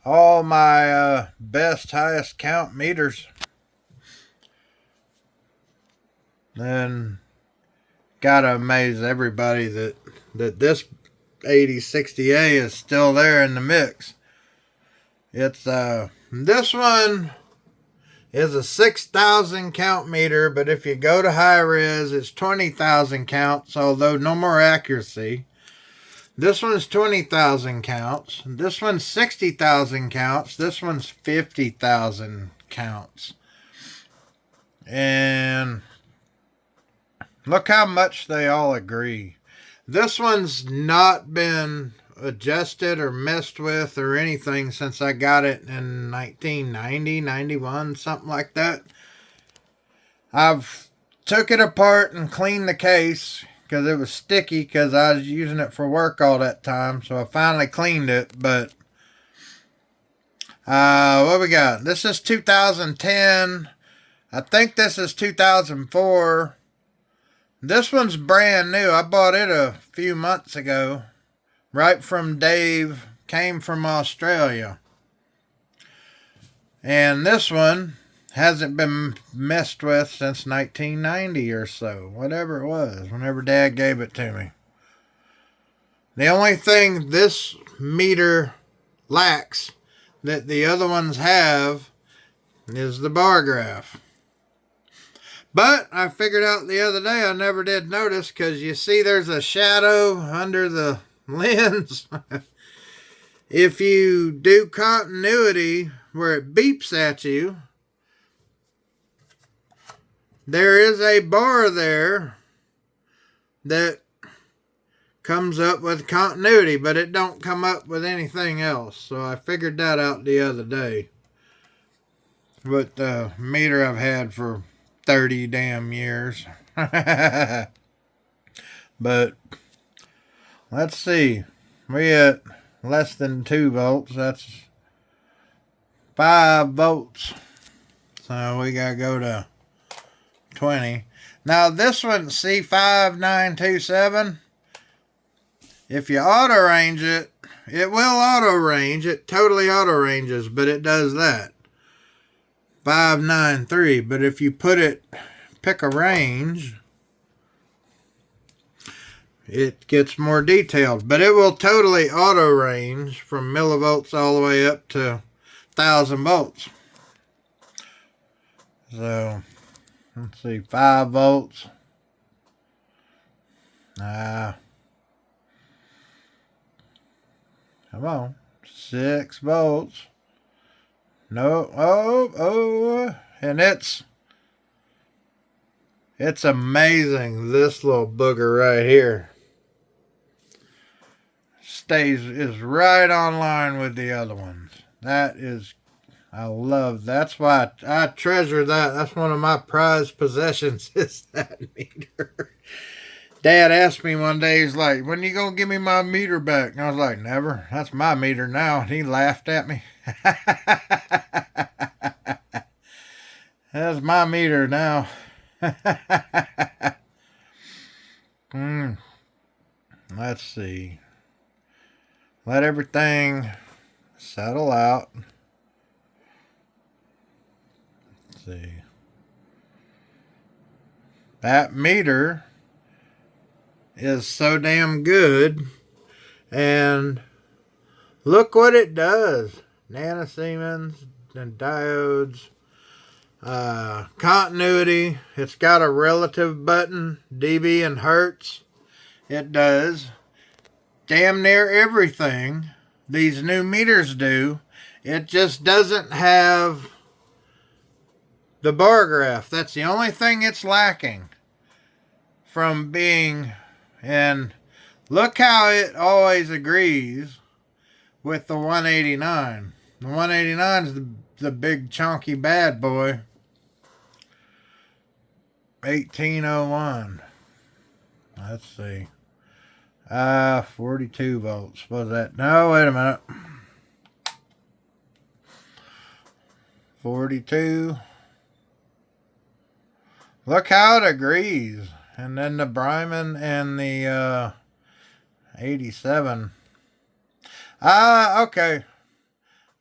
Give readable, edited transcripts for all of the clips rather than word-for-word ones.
all my best, highest count meters. Then gotta amaze everybody that this 8060A is still there in the mix. It's this one is a 6,000 count meter, but if you go to high res, it's 20,000 counts, although no more accuracy. This one's 20,000 counts. This one's 60,000 counts. This one's 50,000 counts. And look how much they all agree. This one's not been adjusted or messed with or anything since I got it in 1990, 91, something like that. I've took it apart and cleaned the case because it was sticky because I was using it for work all that time. So I finally cleaned it. But what we got? This is 2010. I think this is 2004. This one's brand new. I bought it a few months ago. Right from Dave. Came from Australia. And this one hasn't been messed with since 1990 or so. Whatever it was. Whenever Dad gave it to me. The only thing this meter lacks that the other ones have is the bar graph. But I figured out the other day I never did notice because you see there's a shadow under the lens. If you do continuity where it beeps at you, there is a bar there that comes up with continuity, but it don't come up with anything else. So I figured that out the other day. With the meter I've had for 30 damn years. But let's see. We at less than 2 volts. That's 5 volts. So we gotta go to 20. Now this one, C5927, if you auto range it, it will auto range. It totally auto ranges, but it does that. 593, but if you pick a range, it gets more detailed, but it will totally auto range from millivolts all the way up to 1,000 volts. So let's see, 5 volts. Come on, 6 volts. No, and it's amazing. This little booger right here is right on line with the other ones. That is, I love. That's why I treasure that. That's one of my prized possessions. Is that meter. Dad asked me one day, he's like, "When you gonna give me my meter back?" And I was like, "Never. That's my meter now." And he laughed at me. That's my meter now. Let's see. Let everything settle out. Let's see. That meter is so damn good. And look what it does. Nanosiemens and diodes. Continuity. It's got a relative button. dB and hertz. It does damn near everything these new meters do. It just doesn't have the bar graph. That's the only thing it's lacking from being. And look how it always agrees with the 189. The 189 is the big chunky bad boy. 1801. Let's see. 42 volts. What was that? No, wait a minute. 42. Look how it agrees. And then the Brymen and the 87. Okay.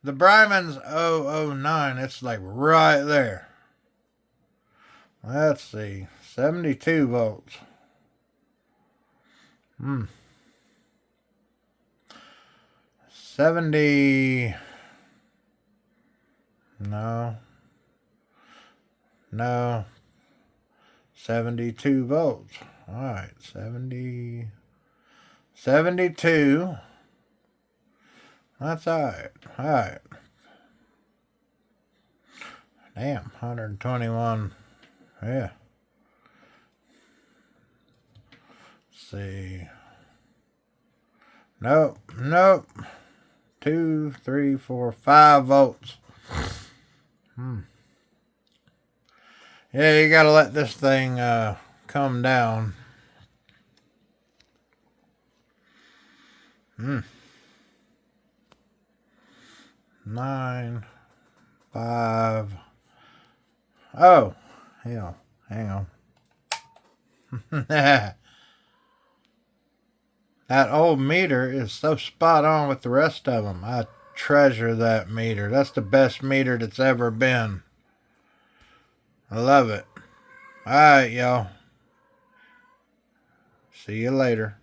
The Brymen's 009, it's like right there. Let's see. 72 volts. 70. No. 72 volts. Alright, 72. That's alright. Alright. Damn, 121. Yeah. Let's see. Nope. 2, 3, 4, 5 volts. Yeah, you gotta let this thing come down. 9, 5. Oh, hell, hang on. That old meter is so spot on with the rest of them. I treasure that meter. That's the best meter that's ever been. I love it. All right, y'all. See you later.